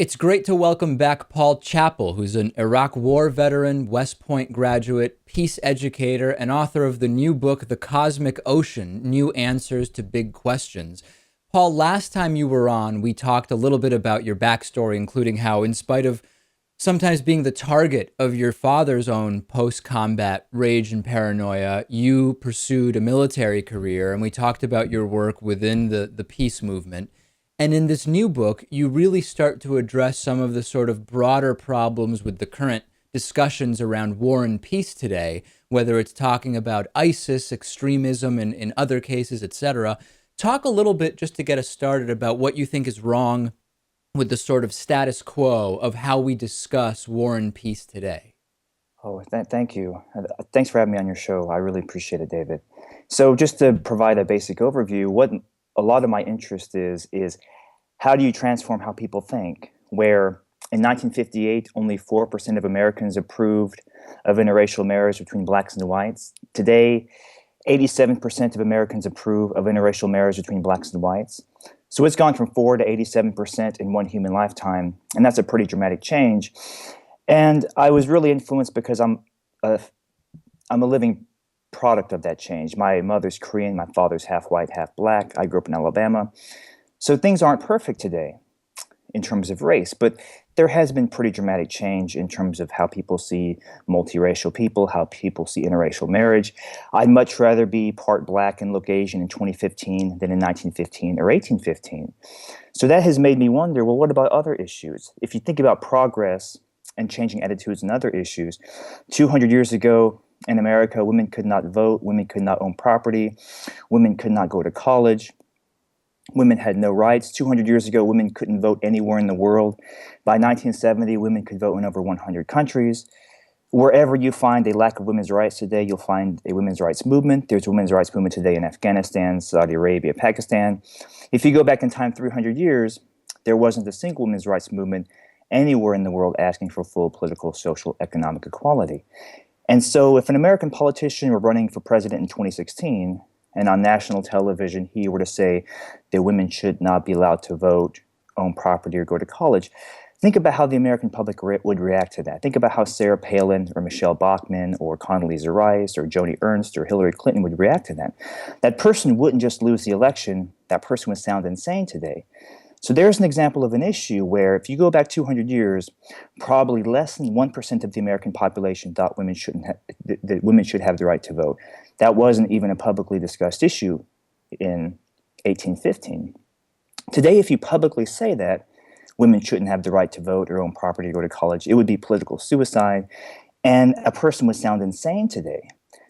It's great to welcome back Paul Chappell, who's an Iraq War veteran, West Point graduate, peace educator, and author of the new book, The Cosmic Ocean: New Answers to Big Questions. Paul, last time you were on, we talked a little bit about your backstory, including how, in spite of sometimes being the target of your father's own post-combat rage and paranoia, you pursued a military career, and we talked about your work within the peace movement. And in this new book, you really start to address some of the sort of broader problems with the current discussions around war and peace today, whether it's talking about ISIS, extremism, and in other cases, etc. Talk a little bit, just to get us started, about what you think is wrong with the sort of status quo of how we discuss war and peace today. Oh, thank you. Thanks for having me on your show. I really appreciate it, David. So, just to provide a basic overview, what a lot of my interest is how do you transform how people think? Where in 1958, only 4% of Americans approved of interracial marriage between blacks and whites. Today, 87% of Americans approve of interracial marriage between blacks and whites. So it's gone from 4 to 87% in one human lifetime, and that's a pretty dramatic change. And I was really influenced because a, I'm a living product of that change. My mother's Korean, my father's half white, half black. I grew up in Alabama. So things aren't perfect today in terms of race, but there has been pretty dramatic change in terms of how people see multiracial people, how people see interracial marriage. I'd much rather be part black and look Asian in 2015 than in 1915 or 1815. So that has made me wonder, well, what about other issues? If you think about progress and changing attitudes and other issues, 200 years ago in America, women could not vote, women could not own property, women could not go to college. Women had no rights. 200 years ago, women couldn't vote anywhere in the world. By 1970, women could vote in over 100 countries. Wherever you find a lack of women's rights today, you'll find a women's rights movement. There's a women's rights movement today in Afghanistan, Saudi Arabia, Pakistan. If you go back in time 300 years, there wasn't a single women's rights movement anywhere in the world asking for full political, social, economic equality. And so if an American politician were running for president in 2016, and on national television, he were to say that women should not be allowed to vote, own property, or go to college, think about how the American public would react to that. Think about how Sarah Palin or Michelle Bachmann or Condoleezza Rice or Joni Ernst or Hillary Clinton would react to that. That person wouldn't just lose the election. That person would sound insane today. So there's an example of an issue where if you go back 200 years, probably less than 1% of the American population thought that women should have the right to vote. That wasn't even a publicly discussed issue in 1815. Today, if you publicly say that women shouldn't have the right to vote or own property or go to college, it would be political suicide, and a person would sound insane today.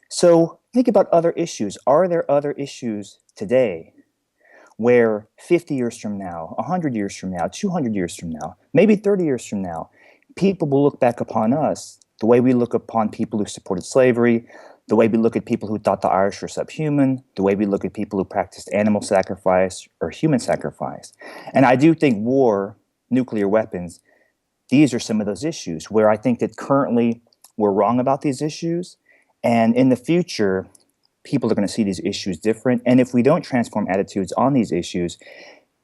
So think about other issues. Are there other issues today where 50 years from now, 100 years from now, 200 years from now, maybe 30 years from now, people will look back upon us the way we look upon people who supported slavery, the way we look at people who thought the Irish were subhuman, the way we look at people who practiced animal sacrifice or human sacrifice. And I do think war, nuclear weapons, these are some of those issues where I think that currently we're wrong about these issues, and in the future, people are going to see these issues different. And if we don't transform attitudes on these issues,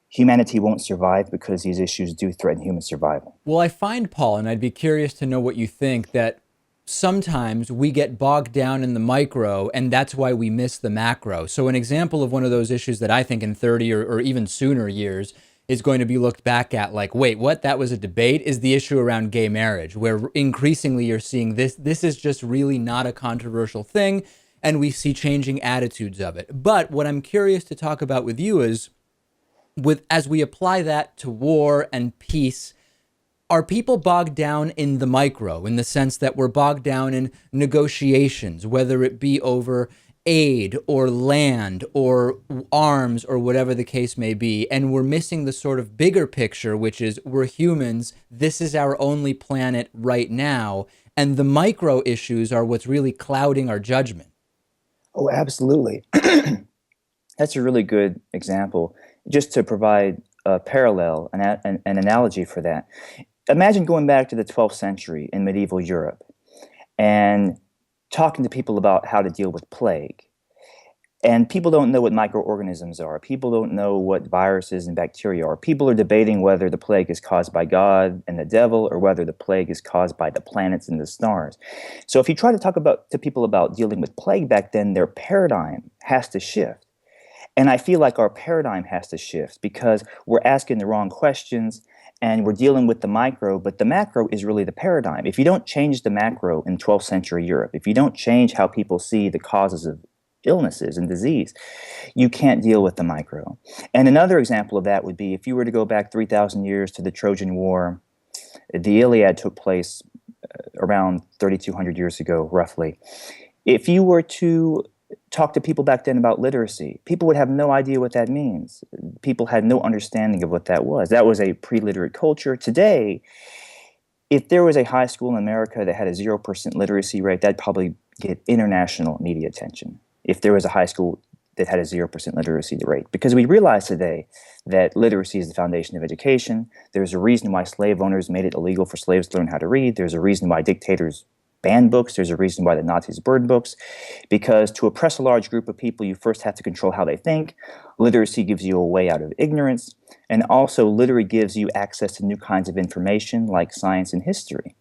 humanity won't survive because these issues do threaten human survival. Well, I find, Paul, and I'd be curious to know what you think, that sometimes we get bogged down in the micro, and that's why we miss the macro. So an example of one of those issues that I think in 30 or even sooner years is going to be looked back at like, wait, what? That was a debate, is the issue around gay marriage, where increasingly you're seeing this is just really not a controversial thing, and we see changing attitudes of it. But what I'm curious to talk about with you is, as we apply that to war and peace, are people bogged down in the micro, in the sense that we're bogged down in negotiations, whether it be over aid or land or arms or whatever the case may be, and we're missing the sort of bigger picture, which is we're humans, this is our only planet right now, and the micro issues are what's really clouding our judgment? Oh, absolutely. That's a really good example. Just to provide a parallel, an analogy for that. Imagine going back to the 12th century in medieval Europe and talking to people about how to deal with plague. And people don't know what microorganisms are. People don't know what viruses and bacteria are. People are debating whether the plague is caused by God and the devil or whether the plague is caused by the planets and the stars. So if you try to talk about to people about dealing with plague back then, their paradigm has to shift. And I feel like our paradigm has to shift because we're asking the wrong questions and we're dealing with the micro, but the macro is really the paradigm. If you don't change the macro in 12th century Europe, if you don't change how people see the causes of illnesses and disease, you can't deal with the micro. And another example of that would be if you were to go back 3,000 years to the Trojan War, the Iliad took place around 3,200 years ago, roughly. If you were to talk to people back then about literacy, people would have no idea what that means. People had no understanding of what that was. That was a pre-literate culture. Today, if there was a high school in America that had a 0% literacy rate, that'd probably get international media attention. If there was a high school that had a 0% literacy rate, because we realize today that literacy is the foundation of education. There's a reason why slave owners made it illegal for slaves to learn how to read. There's a reason why dictators banned books. There's a reason why the Nazis burned books, because to oppress a large group of people, you first have to control how they think. Literacy gives you a way out of ignorance, and also literacy gives you access to new kinds of information like science and history.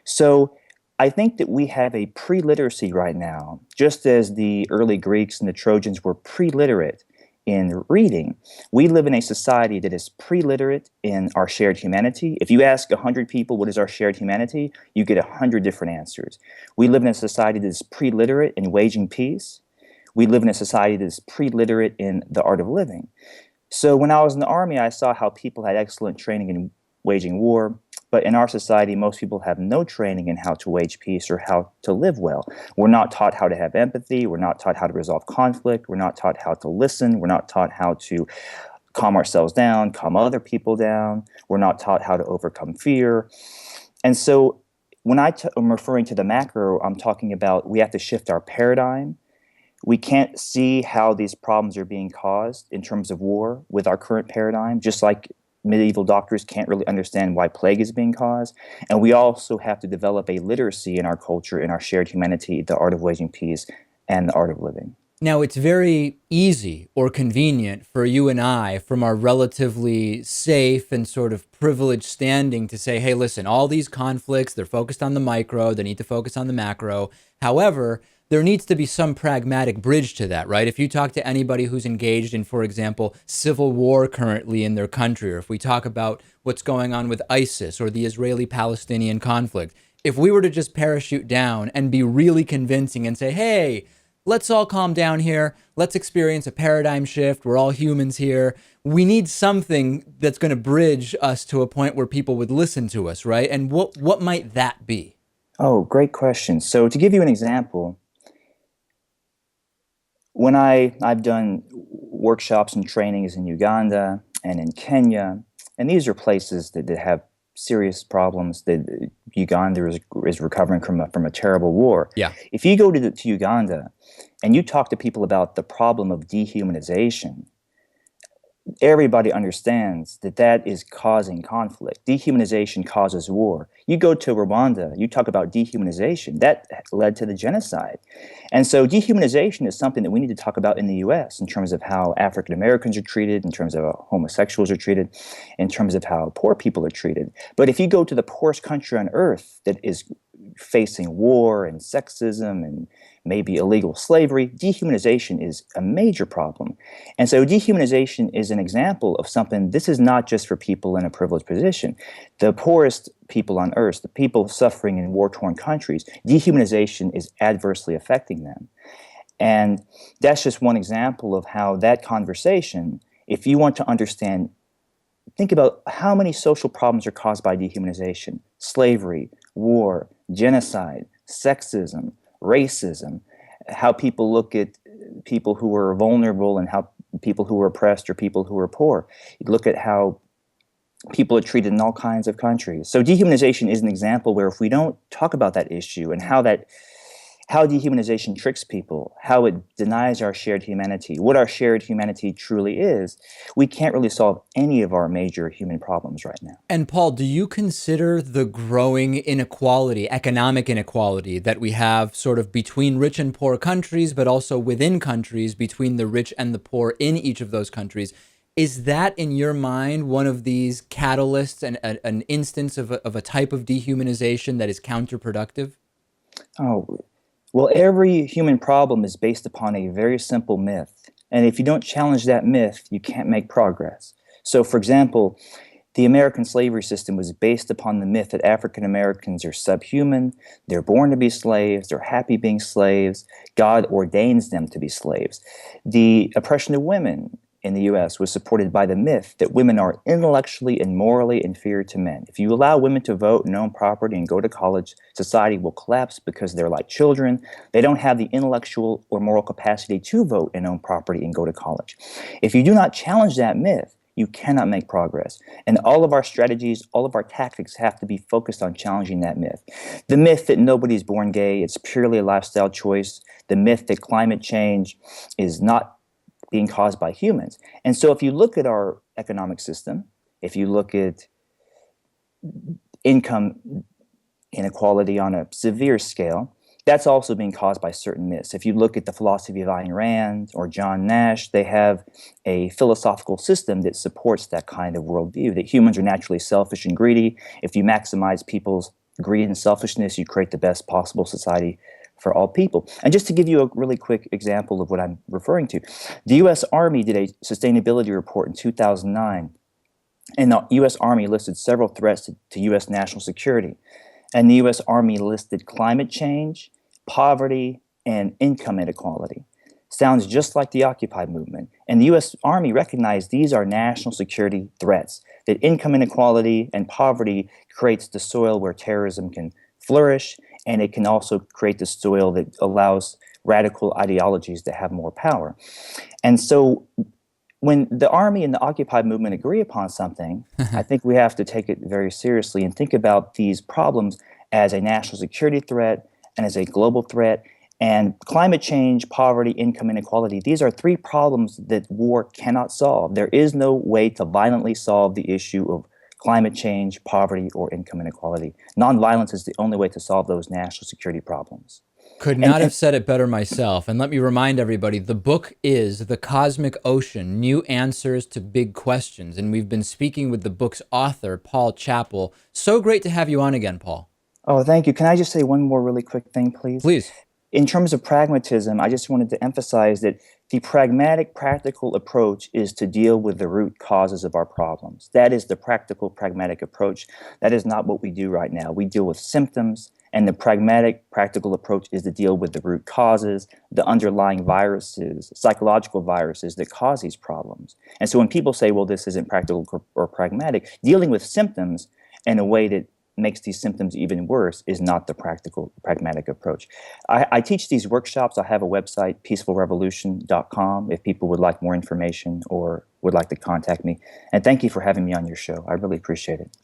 So I think that we have a pre-literacy right now, just as the early Greeks and the Trojans were pre-literate in reading. We live in a society that is pre-literate in our shared humanity. If you ask 100 people what is our shared humanity, you get 100 different answers. We live in a society that is pre-literate in waging peace. We live in a society that is pre-literate in the art of living. So when I was in the Army, I saw how people had excellent training in waging war. But in our society, most people have no training in how to wage peace or how to live well. We're not taught how to have empathy. We're not taught how to resolve conflict. We're not taught how to listen. We're not taught how to calm ourselves down, calm other people down. We're not taught how to overcome fear. And so when I'm referring to the macro, I'm talking about we have to shift our paradigm. We can't see how these problems are being caused in terms of war with our current paradigm, just like medieval doctors can't really understand why plague is being caused. And we also have to develop a literacy in our culture, in our shared humanity, the art of waging peace, and the art of living. Now, it's very easy or convenient for you and I, from our relatively safe and sort of privileged standing, to say, hey, listen, all these conflicts, they're focused on the micro, they need to focus on the macro. However, there needs to be some pragmatic bridge to that, right? If you talk to anybody who's engaged in, for example, civil war currently in their country, or if we talk about what's going on with ISIS or the Israeli-Palestinian conflict, if we were to just parachute down and be really convincing and say, hey, let's all calm down here, let's experience a paradigm shift, we're all humans here, we need something that's going to bridge us to a point where people would listen to us, right? And what might that be? Oh, great question. So to give you an example, when I've done workshops and trainings in Uganda and in Kenya, and these are places that have serious problems. That Uganda is recovering from a terrible war. Yeah. If you go to Uganda and you talk to people about the problem of dehumanization, everybody understands that that is causing conflict. Dehumanization causes war. You go to Rwanda, you talk about dehumanization, that led to the genocide. And so dehumanization is something that we need to talk about in the US in terms of how African Americans are treated, in terms of how homosexuals are treated, in terms of how poor people are treated. But if you go to the poorest country on earth that is facing war and sexism and maybe illegal slavery, dehumanization is a major problem. And so dehumanization is an example of something. This is not just for people in a privileged position. The poorest people on earth, the people suffering in war-torn countries, dehumanization is adversely affecting them. And that's just one example of how that conversation, if you want to understand, think about how many social problems are caused by dehumanization: slavery, war, genocide, sexism, racism, how people look at people who are vulnerable and how people who are oppressed or people who are poor. You look at how people are treated in all kinds of countries. So dehumanization is an example where if we don't talk about that issue and how that how dehumanization tricks people, how it denies our shared humanity, what our shared humanity truly is, we can't really solve any of our major human problems right now. And Paul, do you consider the growing inequality, economic inequality that we have sort of between rich and poor countries, but also within countries, between the rich and the poor in each of those countries, is that in your mind one of these catalysts and an instance of a type of dehumanization that is counterproductive? Oh, well, every human problem is based upon a very simple myth. And if you don't challenge that myth, you can't make progress. So, for example, the American slavery system was based upon the myth that African Americans are subhuman, they're born to be slaves, they're happy being slaves, God ordains them to be slaves. The oppression of women in the US was supported by the myth that women are intellectually and morally inferior to men. If you allow women to vote and own property and go to college, society will collapse because they're like children. They don't have the intellectual or moral capacity to vote and own property and go to college. If you do not challenge that myth, you cannot make progress. And all of our strategies, all of our tactics have to be focused on challenging that myth. The myth that nobody's born gay, it's purely a lifestyle choice. The myth that climate change is not being caused by humans. And so if you look at our economic system, if you look at income inequality on a severe scale, that's also being caused by certain myths. If you look at the philosophy of Ayn Rand or John Nash, they have a philosophical system that supports that kind of worldview, that humans are naturally selfish and greedy. If you maximize people's greed and selfishness, you create the best possible society for all people. And just to give you a really quick example of what I'm referring to, the U.S. Army did a sustainability report in 2009, and the U.S. Army listed several threats to U.S. national security. And the U.S. Army listed climate change, poverty, and income inequality. Sounds just like the Occupy movement. And the U.S. Army recognized these are national security threats, that income inequality and poverty creates the soil where terrorism can flourish, and it can also create the soil that allows radical ideologies to have more power. And so when the Army and the Occupy movement agree upon something, I think we have to take it very seriously and think about these problems as a national security threat and as a global threat. And climate change, poverty, income inequality, these are three problems that war cannot solve. There is no way to violently solve the issue of climate change, poverty, or income inequality. Nonviolence is the only way to solve those national security problems. Could not have said it better myself. And let me remind everybody, the book is The Cosmic Ocean, New Answers to Big Questions. And we've been speaking with the book's author, Paul Chappell. So great to have you on again, Paul. Oh, thank you. Can I just say one more really quick thing, please? Please. In terms of pragmatism, I just wanted to emphasize that the pragmatic, practical approach is to deal with the root causes of our problems. That is the practical, pragmatic approach. That is not what we do right now. We deal with symptoms, and the pragmatic, practical approach is to deal with the root causes, the underlying viruses, psychological viruses that cause these problems. And so when people say, well, this isn't practical or pragmatic, dealing with symptoms in a way that makes these symptoms even worse is not the practical, pragmatic approach. I teach these workshops. I have a website, peacefulrevolution.com, if people would like more information or would like to contact me. And thank you for having me on your show. I really appreciate it.